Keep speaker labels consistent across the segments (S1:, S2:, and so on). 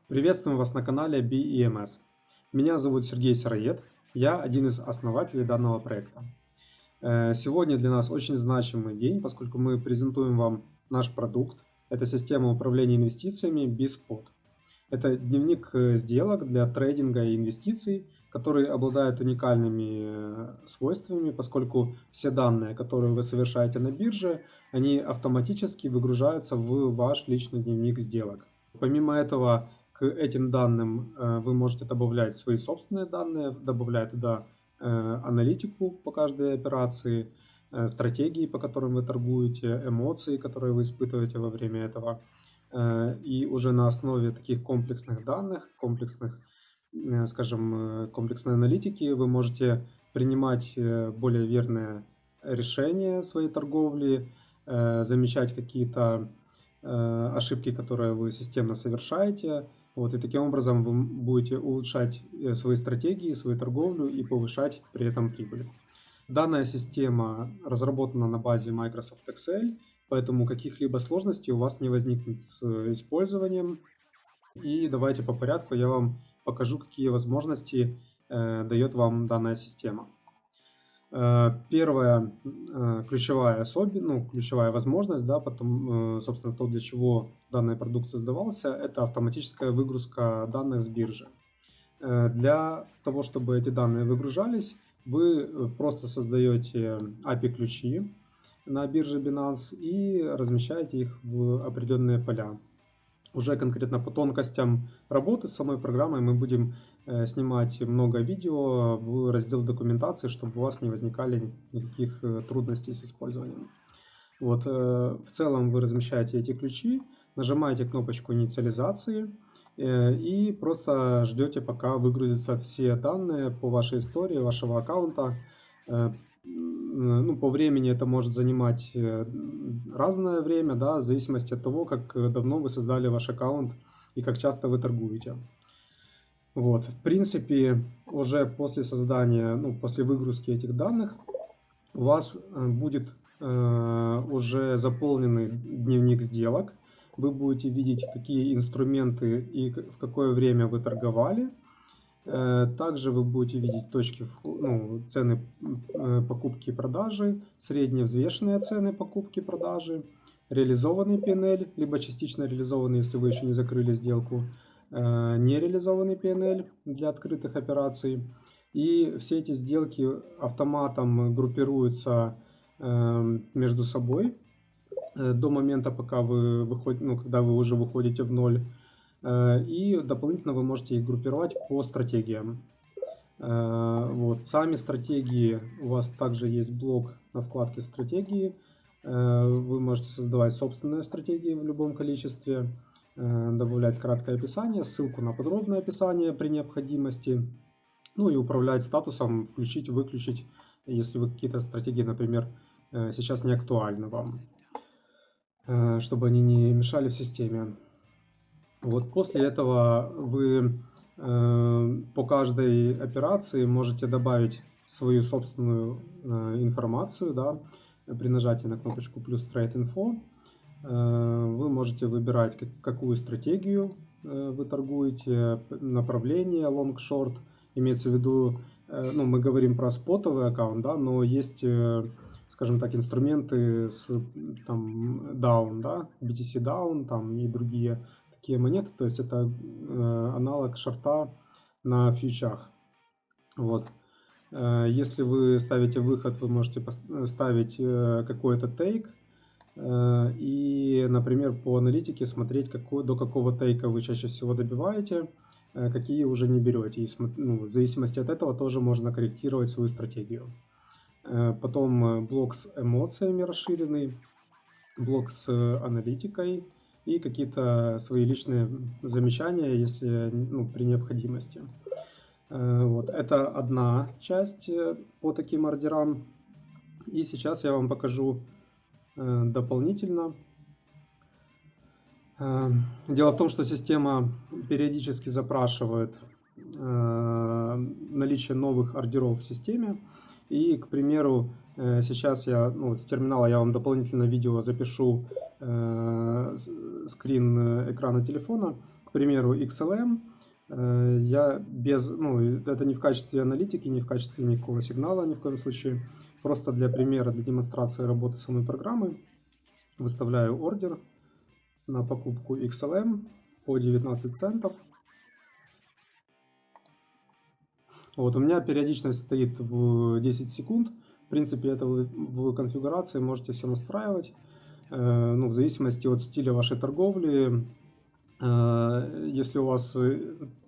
S1: Приветствуем вас на канале BEMS. Меня зовут Сергей Сыроед, я один из основателей данного проекта. Сегодня для нас очень значимый день, поскольку мы презентуем вам наш продукт. Это система управления инвестициями BizPot. Это дневник сделок для трейдинга и инвестиций, который обладает уникальными свойствами, поскольку все данные, которые вы совершаете на бирже, они автоматически выгружаются в ваш личный дневник сделок. Помимо этого, к этим данным вы можете добавлять свои собственные данные, добавлять туда аналитику по каждой операции, стратегии, по которым вы торгуете, эмоции, которые вы испытываете во время этого. И уже на основе таких комплексных данных, комплексной аналитики вы можете принимать более верные решения в своей торговли, замечать какие-то ошибки, которые вы системно совершаете. И таким образом вы будете улучшать свои стратегии, свою торговлю и повышать при этом прибыль. Данная система разработана на базе Microsoft Excel, поэтому каких-либо сложностей у вас не возникнет с использованием. И давайте по порядку я вам покажу, какие возможности дает вам данная система. Первая ключевая возможность, собственно, то, для чего данный продукт создавался, это автоматическая выгрузка данных с биржи. Для того, чтобы эти данные выгружались, вы просто создаете API-ключи на бирже Binance и размещаете их в определенные поля. Уже конкретно по тонкостям работы с самой программой мы будем снимать много видео в раздел документации, чтобы у вас не возникали никаких трудностей с использованием. В целом вы размещаете эти ключи, нажимаете кнопочку инициализации и просто ждете, пока выгрузятся все данные по вашей истории, вашего аккаунта. По времени это может занимать разное время, в зависимости от того, как давно вы создали ваш аккаунт и как часто вы торгуете. В принципе, уже после создания, после выгрузки этих данных, у вас будет уже заполненный дневник сделок. Вы будете видеть, какие инструменты и в какое время вы торговали. Также вы будете видеть цены покупки и продажи, средние взвешенные цены покупки и продажи, реализованный PNL, либо частично реализованный, если вы еще не закрыли сделку, нереализованный PNL для открытых операций. И все эти сделки автоматом группируются между собой до момента, пока когда вы уже выходите в ноль. И дополнительно вы можете их группировать по стратегиям. Сами стратегии, у вас также есть блок на вкладке «Стратегии». Вы можете создавать собственные стратегии в любом количестве, добавлять краткое описание, ссылку на подробное описание при необходимости, и управлять статусом, включить, выключить, если вы какие-то стратегии, например, сейчас не актуальны вам, чтобы они не мешали в системе. После этого вы по каждой операции можете добавить свою собственную информацию, при нажатии на кнопочку плюс Trade Info. Вы можете выбирать, какую стратегию вы торгуете, направление long-short, имеется в виду, мы говорим про спотовый аккаунт, но есть, скажем так, инструменты с down, BTC down, и другие такие монеты, то есть это аналог шорта на фьючах. Если вы ставите выход, вы можете ставить какой-то тейк и, например, по аналитике смотреть, до какого тейка вы чаще всего добиваете, какие уже не берете. И в зависимости от этого тоже можно корректировать свою стратегию. Потом блок с эмоциями расширенный, блок с аналитикой и какие-то свои личные замечания, если при необходимости. Это одна часть по таким ордерам. И сейчас я вам покажу дополнительно. Дело в том, что система периодически запрашивает наличие новых ордеров в системе. И, к примеру, сейчас с терминала я вам дополнительно видео запишу скрин экрана телефона. К примеру, XLM, я это не в качестве аналитики, не в качестве никакого сигнала, ни в коем случае. Просто для примера, для демонстрации работы самой программы выставляю ордер на покупку XLM по 19 центов. Вот, у меня периодичность стоит в 10 секунд. В принципе, это вы в конфигурации можете все настраивать. В зависимости от стиля вашей торговли. Если у вас,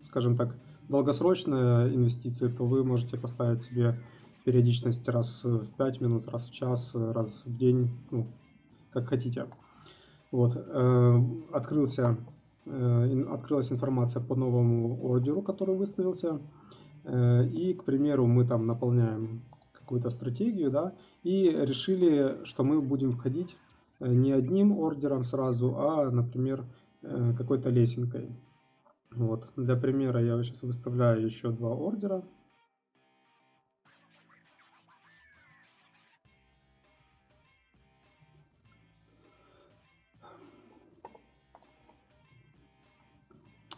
S1: скажем так, долгосрочная инвестиция, то вы можете поставить себе периодичность раз в 5 минут, раз в час, раз в день, как хотите. Вот, открылась информация по новому ордеру, который выставился. И, к примеру, мы там наполняем какую-то стратегию, да, и решили, что мы будем входить не одним ордером сразу, а, например, какой-то лесенкой. Вот. Для примера я сейчас выставляю еще 2 ордера.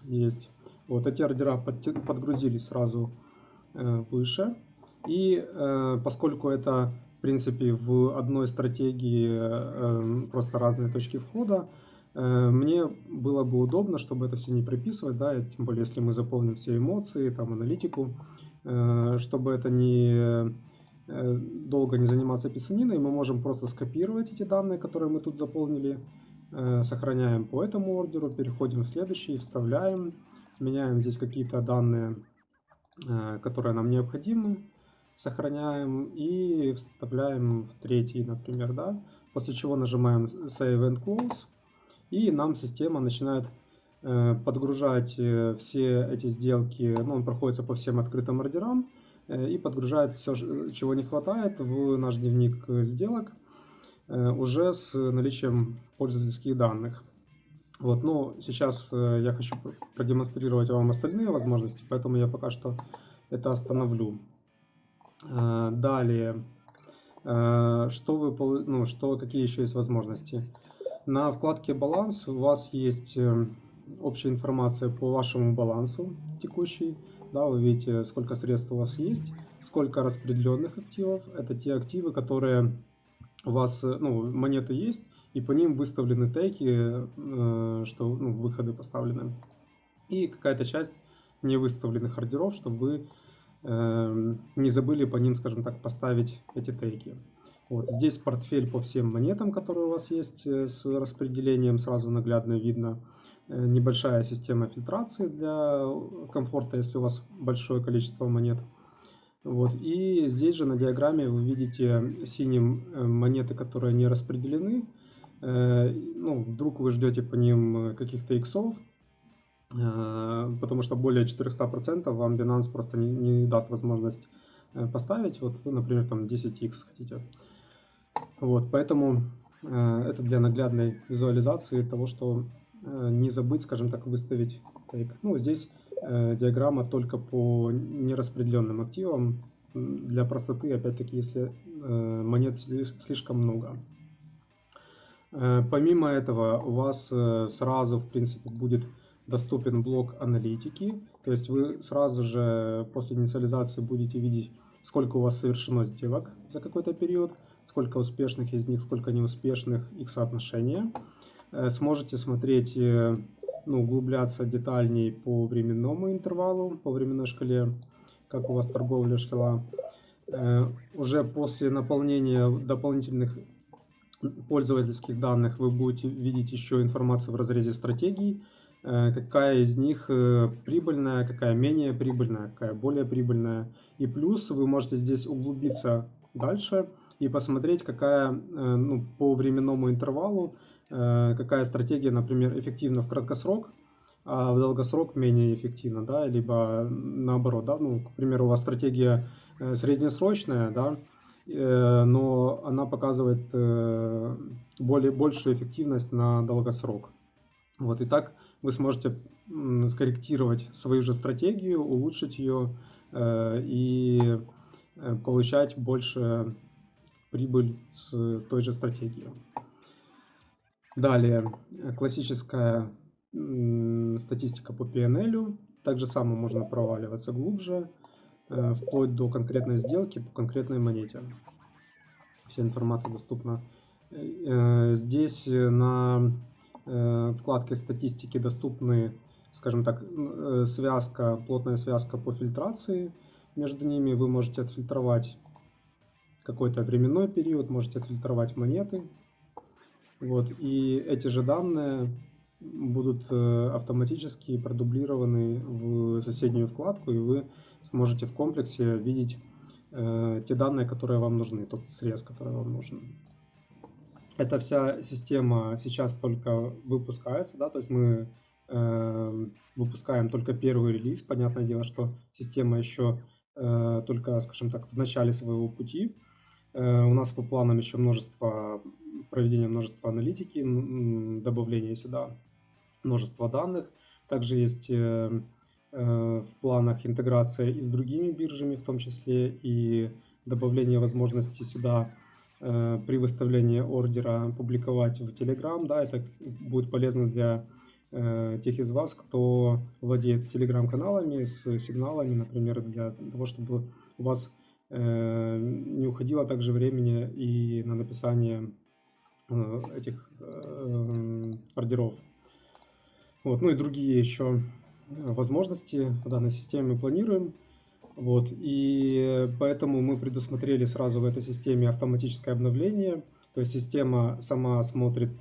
S1: Есть. Вот эти ордера подгрузились сразу выше. И поскольку это, в принципе, в одной стратегии просто разные точки входа, мне было бы удобно, чтобы это все не приписывать, да, тем более, если мы заполним все эмоции, там, аналитику, чтобы это не долго не заниматься писаниной, мы можем просто скопировать эти данные, которые мы тут заполнили, сохраняем по этому ордеру, переходим в следующий, вставляем, меняем здесь какие-то данные, которые нам необходимы, сохраняем и вставляем в третий, например, да, после чего нажимаем Save and Close, и нам система начинает подгружать все эти сделки, он проходится по всем открытым ордерам и подгружает все, чего не хватает, в наш дневник сделок уже с наличием пользовательских данных. Вот, сейчас я хочу продемонстрировать вам остальные возможности, поэтому я пока что это остановлю. Далее, какие еще есть возможности? На вкладке «Баланс» у вас есть общая информация по вашему балансу текущий. Да, вы видите, сколько средств у вас есть, сколько распределенных активов. Это те активы, которые у вас, монеты есть, и по ним выставлены теги, что выходы поставлены. И какая-то часть не выставленных ордеров, чтобы вы не забыли по ним, скажем так, поставить эти теги. Вот здесь портфель по всем монетам, которые у вас есть, с распределением сразу наглядно видно. Небольшая система фильтрации для комфорта, если у вас большое количество монет. Вот. И здесь же на диаграмме вы видите синим монеты, которые не распределены. Вдруг вы ждете по ним каких-то иксов, потому что более 400% вам Binance просто не даст возможность поставить. Вот вы, например, там 10x хотите. Вот, поэтому это для наглядной визуализации того, что не забыть, скажем так, выставить тейк. Здесь диаграмма только по нераспределенным активам. Для простоты, опять-таки, если монет слишком много. Помимо этого, у вас сразу, в принципе, будет доступен блок аналитики. То есть вы сразу же после инициализации будете видеть, сколько у вас совершено сделок за какой-то период, сколько успешных из них, сколько неуспешных, их соотношение. Сможете смотреть, углубляться детальней по временному интервалу, по временной шкале, как у вас торговля шла. Уже после наполнения дополнительных пользовательских данных вы будете видеть еще информацию в разрезе стратегий, какая из них прибыльная, какая менее прибыльная, какая более прибыльная. И плюс вы можете здесь углубиться дальше и посмотреть, какая по временному интервалу, какая стратегия, например, эффективна в краткосрок, а в долгосрок менее эффективна, да, либо наоборот, да, к примеру, у вас стратегия среднесрочная, да, но она показывает большую эффективность на долгосрок. Вот, и так вы сможете скорректировать свою же стратегию, улучшить ее и получать больше прибыль с той же стратегией. Далее, классическая статистика по PNL. Так же само можно проваливаться глубже, вплоть до конкретной сделки по конкретной монете. Вся информация доступна. Здесь на вкладке статистики доступны, скажем так, плотная связка по фильтрации. Между ними вы можете отфильтровать какой-то временной период, можете отфильтровать монеты. Вот. И эти же данные будут автоматически продублированы в соседнюю вкладку, и вы сможете в комплексе видеть те данные, которые вам нужны, тот срез, который вам нужен. Эта вся система сейчас только выпускается, да, то есть мы выпускаем только первый релиз. Понятное дело, что система еще только, скажем так, в начале своего пути. У нас по планам еще проведение множества аналитики, добавление сюда множества данных. Также есть в планах интеграция и с другими биржами, в том числе и добавление возможности сюда при выставлении ордера публиковать в Telegram. Да, это будет полезно для тех из вас, кто владеет телеграм-каналами с сигналами, например, для того, чтобы у вас не уходило также времени и на написание этих ордеров. Вот. Ну и другие еще возможности в данной системе мы планируем. Вот. И поэтому мы предусмотрели сразу в этой системе автоматическое обновление. То есть система сама смотрит,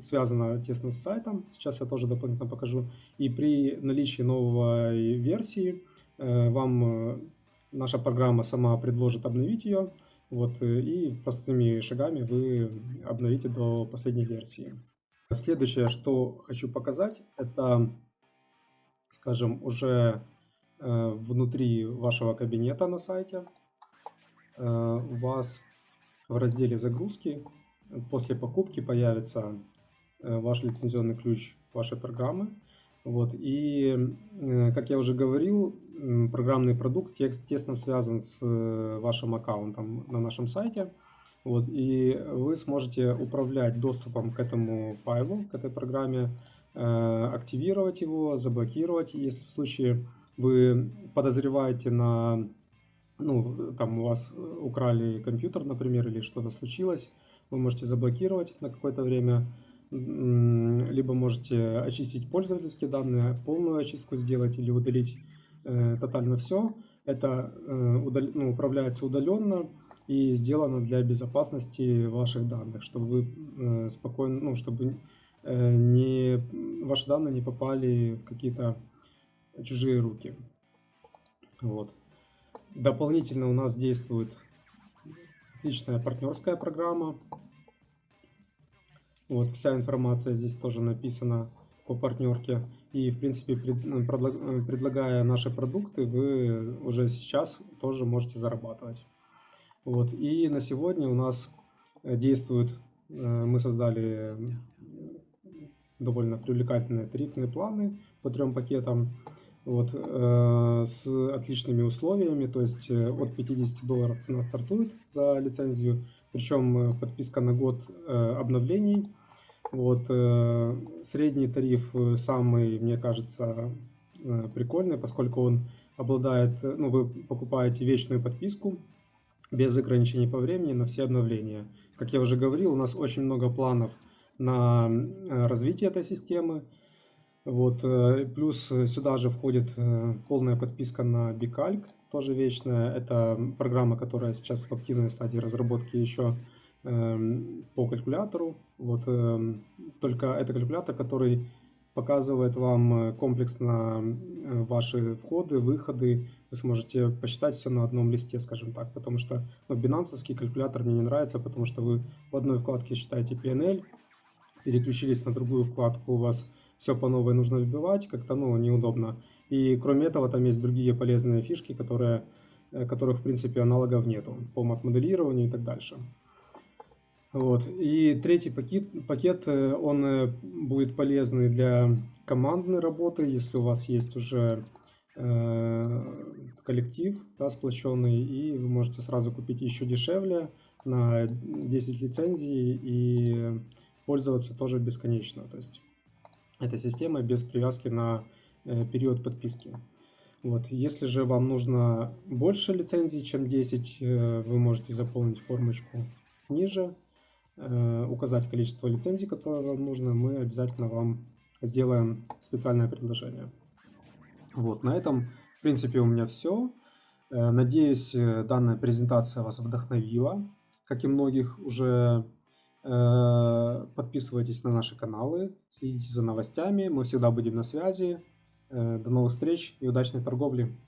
S1: связана тесно с сайтом. Сейчас я тоже дополнительно покажу. И при наличии новой версии вам наша программа сама предложит обновить ее. Вот, и простыми шагами вы обновите до последней версии. Следующее, что хочу показать, это, скажем, уже внутри вашего кабинета на сайте. У вас в разделе «Загрузки» после покупки появится ваш лицензионный ключ вашей программы. Вот. И, как я уже говорил, программный продукт тесно связан с вашим аккаунтом на нашем сайте. Вот. И вы сможете управлять доступом к этому файлу, к этой программе, активировать его, заблокировать, если в случае вы подозреваете там у вас украли компьютер, например, или что-то случилось, вы можете заблокировать на какое-то время, либо можете очистить пользовательские данные, полную очистку сделать или удалить тотально все. Это управляется удаленно и сделано для безопасности ваших данных, чтобы вы спокойно, чтобы ваши данные не попали в какие-то чужие руки. Вот. Дополнительно у нас действует отличная партнерская программа. Вот, вся информация здесь тоже написана по партнерке. И, в принципе, предлагая наши продукты, вы уже сейчас тоже можете зарабатывать. Вот. И на сегодня у нас действует, мы создали довольно привлекательные тарифные планы по 3 пакетам. Вот, с отличными условиями, то есть от $50 цена стартует за лицензию, причем подписка на год обновлений. Вот, средний тариф самый, мне кажется, прикольный, поскольку он обладает, вы покупаете вечную подписку без ограничений по времени на все обновления. Как я уже говорил, у нас очень много планов на развитие этой системы. Вот, плюс сюда же входит полная подписка на Bcalc, тоже вечная. Это программа, которая сейчас в активной стадии разработки еще по калькулятору. Вот, только это калькулятор, который показывает вам комплексно ваши входы, выходы. Вы сможете посчитать все на одном листе, скажем так. Потому что бинансовский калькулятор мне не нравится, потому что вы в одной вкладке считаете PNL, переключились на другую вкладку, у вас все по новой нужно вбивать, как-то неудобно. И кроме этого там есть другие полезные фишки, которых в принципе аналогов нету по мат-моделированию и так дальше. Вот. И третий пакет, он будет полезный для командной работы, если у вас есть уже коллектив, да, сплоченный, и вы можете сразу купить еще дешевле на 10 лицензий и пользоваться тоже бесконечно. То есть этой системой без привязки на период подписки. Вот. Если же вам нужно больше лицензий, чем 10, вы можете заполнить формочку ниже, указать количество лицензий, которые вам нужно, мы обязательно вам сделаем специальное предложение. Вот, на этом, в принципе, у меня все. Надеюсь, данная презентация вас вдохновила. Как и многих, уже подписывайтесь на наши каналы, следите за новостями, мы всегда будем на связи. До новых встреч и удачной торговли!